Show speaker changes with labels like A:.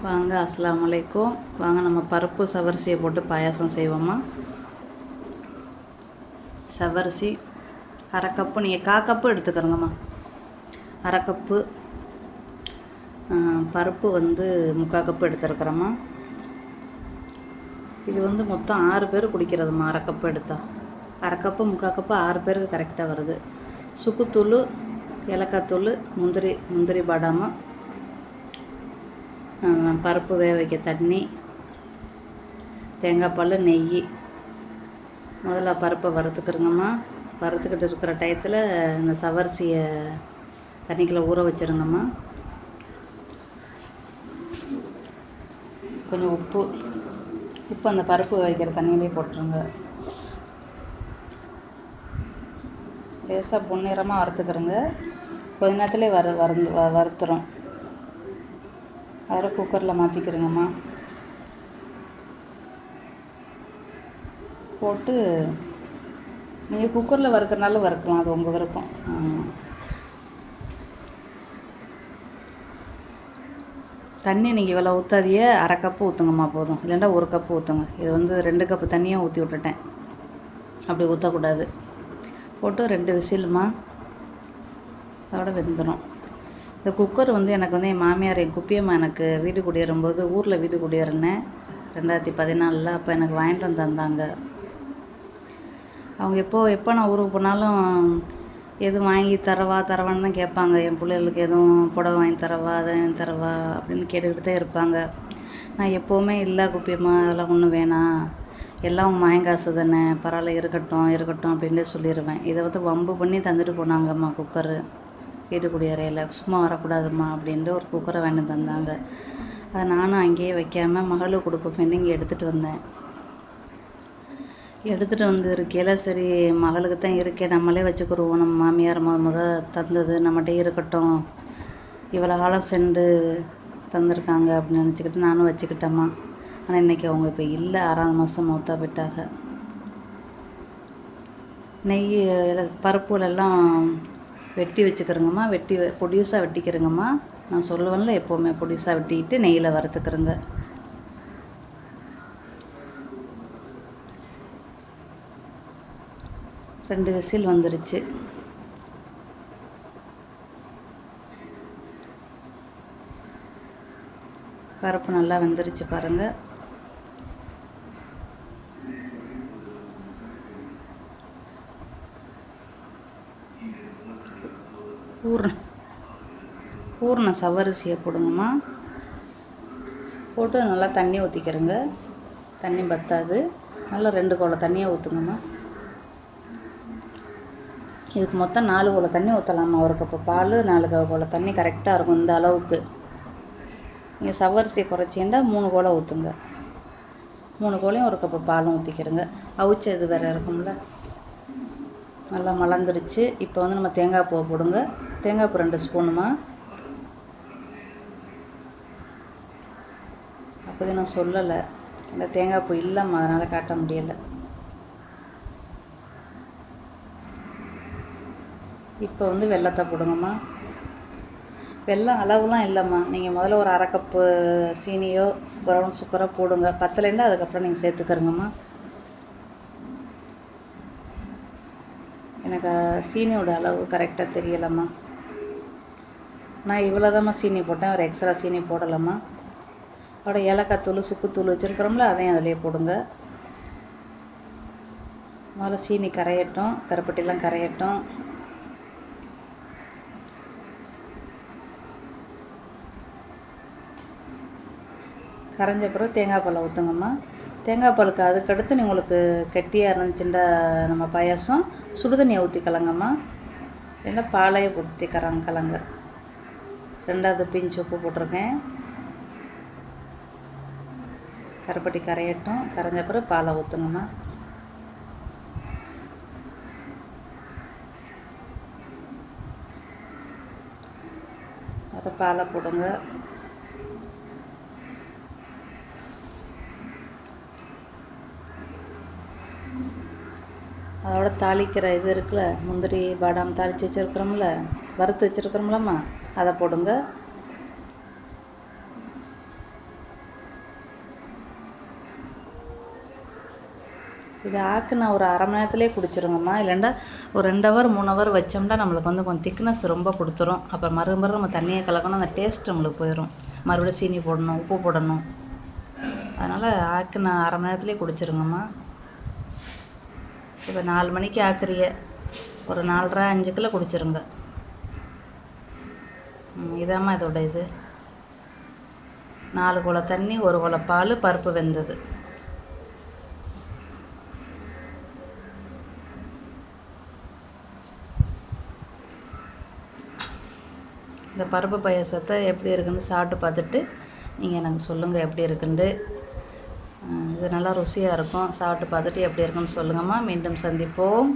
A: வாங்க, அஸ்ஸலாமு அலைக்கும். வாங்க நம்ம பருப்பு சவரிசியை போட்டு பாயாசம் செய்வோமா. சவரிசி அரை கப்பு, நீங்கள் 1/4 கப்பு எடுத்துக்கிறோங்கம்மா. அரை கப்பு பருப்பு 3/4 கப்பு எடுத்துருக்குறோம்மா. இது மொத்தம் 6 பேர் குடிக்கிறதுமா. அரை கப்பு எடுத்தால் அரை கப்பு 3/4 கப்பு 6 பேருக்கு கரெக்டாக வருது. சுக்குத்தூள், ஏலக்காய் தூள், முந்திரி பாதாம், பருப்பு வேக வைக்க தண்ணி, தேங்காய் பால், நெய். முதல்ல பருப்பை வறுத்துக்கிறோங்கம்மா. வறுத்துக்கிட்டு இருக்கிற டயத்தில் இந்த சவரிசியை தண்ணிக்குள்ளே ஊற வச்சுருங்கம்மா. கொஞ்சம் உப்பு அந்த பருப்பு வைக்கிற தண்ணியிலே போட்டுருங்க. லேசாக பொன்னிறமாக வறுத்துக்கிறோங்க. கொஞ்ச நேரத்துலேயே வறுத்துறோம். அதில் குக்கரில் மாற்றிக்கிறோங்கம்மா. போட்டு நீங்கள் குக்கரில் வறுக்கிறனாலும் வறுக்கலாம், அது உங்கள் விருப்பம். தண்ணி நீங்கள் இவ்வளோ ஊற்றாதியே, அரை கப்பு ஊற்றுங்கம்மா போதும். இல்லைன்னா 1 கப்பு ஊற்றுங்க. இது 2 கப்பு தண்ணியும் ஊற்றி விட்டுட்டேன். அப்படி ஊற்றக்கூடாது. போட்டு 2 விசிலுமா, அதோட வெந்துடும். இந்த குக்கர் எனக்கு என் மாமியார், என் குப்பியம்மா எனக்கு வீடு குடியேறும்போது, ஊரில் வீடு குடியேறினேன் 2014. அப்போ எனக்கு வாங்கிட்டு வந்து தந்தாங்க. அவங்க எப்போ நான் ஊருக்கு போனாலும் எதுவும் வாங்கி தரவான்னு தான் கேட்பாங்க. என் பிள்ளைகளுக்கு எதுவும் புடவை வாங்கி தரவா, அதை வாங்கி தரவா அப்படின்னு கேட்டுக்கிட்டு தான் இருப்பாங்க. நான் எப்போவுமே இல்லை குப்பியம்மா, அதெல்லாம் ஒன்றும் வேணாம், எல்லாம் மாயங்காசு தானே, பரவாயில்ல இருக்கட்டும் அப்படின்ட்டு சொல்லிடுவேன். இதை வம்பு பண்ணி தந்துட்டு போனாங்கம்மா. குக்கரு வீடு குடியேறையில் சும்மா வரக்கூடாதும்மா அப்படின்ட்டு ஒரு குக்கரை வாங்கி தந்தாங்க. அதை நானும் அங்கேயே வைக்காமல் மகளுக்கு கொடுப்பேன் இங்கே எடுத்துகிட்டு வந்தேன். எடுத்துகிட்டு வந்து இருக்கையில் சரி, மகளுக்கு தான் இருக்கேன், நம்மளே வச்சுக்கிடுவோம், நம்ம மாமியார் முத தந்தது நம்மகிட்டே இருக்கட்டும், இவ்வளோ காலம் சென்று தந்திருக்காங்க அப்படின்னு நினச்சிக்கிட்டு நானும் வச்சுக்கிட்டேம்மா. ஆனால் இன்றைக்கி அவங்க இப்போ இல்லை, 6ஆவது மாதம் மௌத்தா போயிட்டாங்க. நெய் பருப்புலெல்லாம் வெட்டி வச்சுக்கிறோங்கம்மா. பொடிசாக வெட்டிக்கிறோங்கம்மா. நான் சொல்லுவேன்ல எப்போவுமே, பொடிசாக வெட்டிக்கிட்டு நெய்யில் வறுத்துக்கிறோங்க. ரெண்டு விசில் வந்துருச்சு. பருப்பு நல்லா வெந்துருச்சு பாருங்கள். ஊறின சவரிசியை போடுங்கம்மா. போட்டு நல்லா தண்ணி ஊற்றிக்கிறோங்க. தண்ணி பத்தாது, நல்லா 2 குடம் தண்ணியை ஊற்றுங்கம்மா. இதுக்கு மொத்தம் 4 குடம் தண்ணி ஊற்றலாமா. 1 கப்பு பால், 4 குடம் தண்ணி கரெக்டாக இருக்கும் இந்த அளவுக்கு. நீங்கள் சவரிசியை குறைச்சின்னா 3 குடம் ஊற்றுங்க. 3 குடம் 1 கப்பு பாலும் ஊற்றிக்கிறோங்க. அவிச்ச இது வேறு இருக்கும்ல. நல்லா மலர்ந்துருச்சு. இப்போ நம்ம தேங்காய் பூவை போடுங்க. தேங்காய் பூ 2 ஸ்பூனுமா. அப்போது நான் சொல்லலை, இல்லை தேங்காய் பூ இல்லைம்மா, அதனால் காட்ட முடியலை. இப்போ வெல்லத்தை போடுங்கம்மா. வெல்லம் அளவுலாம் இல்லைம்மா. நீங்கள் முதல்ல ஒரு அரை கப்பு சீனியோ ப்ரௌன் சுகரோ போடுங்க. பத்தலைன்னா அதுக்கப்புறம் நீங்கள் சேர்த்துக்கிறங்கம்மா. எனக்கு சீனியோட அளவு கரெக்டாக தெரியலம்மா. நான் இவ்வளோதாம்மா சீனி போட்டேன், ஒரு எக்ஸ்ட்ரா சீனி போடலாம்மா. அதோட ஏலக்காய் தூள், சுக்குத்தூள் வச்சுருக்கிறோம்ல, அதையும் அதிலே போடுங்க. முதல்ல சீனி கரையட்டும், கருப்பட்டிலாம் கரையட்டும். கரைஞ்ச பிறகு தேங்காய் பாலை ஊற்றுங்கம்மா. தேங்காய் பாலுக்கு அதுக்கடுத்து உங்களுக்கு கெட்டியாக இருந்துச்சுன்னா நம்ம பாயாசம் சுடுதண்ணியை ஊற்றி கலங்கம்மா. இல்லைன்னா பாலையை ஊற்றி கலங்க. 2வது பிஞ்சு உப்பு போட்டிருக்கேன். கருப்பட்டி கரையட்டும். கரைஞ்ச பிறகு பாலை ஊற்றுங்கம்மா. அதை பாலை போடுங்க. அதோட தாளிக்கிற இது இருக்குல்ல, முந்திரி பாதாம் தாளித்து வச்சுருக்குறோம்ல, வறுத்து வச்சுருக்குறோம்லம்மா, அதை போடுங்க. இது ஆக்குனா ஒரு அரை மணி நேரத்துலேயே குடிச்சிருங்கம்மா. இல்லைன்னா ஒரு 2 ஹவர் 3 ஹவர் வச்சோம்னா நம்மளுக்கு வந்து கொஞ்சம் திக்னஸ் ரொம்ப கொடுத்துரும். அப்புறம் மறுபடியும் நம்ம தண்ணியை கலக்கணும், அந்த டேஸ்ட் நம்மளுக்கு போயிடும். மறுபடியும் சீனி போடணும், உப்பு போடணும். அதனால் ஆக்குனா அரை மணி நேரத்துலேயே குடிச்சிருங்கம்மா. இப்போ 4 மணிக்கு ஆக்குறிய, ஒரு 4:30 5க்குள்ளே குடிச்சிருங்க. இதாம்மா இதோட இது. 4 குடம் தண்ணி, 1 குடம் பால், பருப்பு வெந்தது. இந்த பருப்பு பாயாசத்தை எப்படி இருக்குன்னு சாப்பிட்டு பார்த்துட்டு நீங்கள் எனக்கு சொல்லுங்கள் எப்படி இருக்குன்ட்டு. இது நல்லா ருசியாக இருக்கும். சாப்பிட்டு பார்த்துட்டு எப்படி இருக்குன்னு சொல்லுங்கம்மா. மீண்டும் சந்திப்போம்.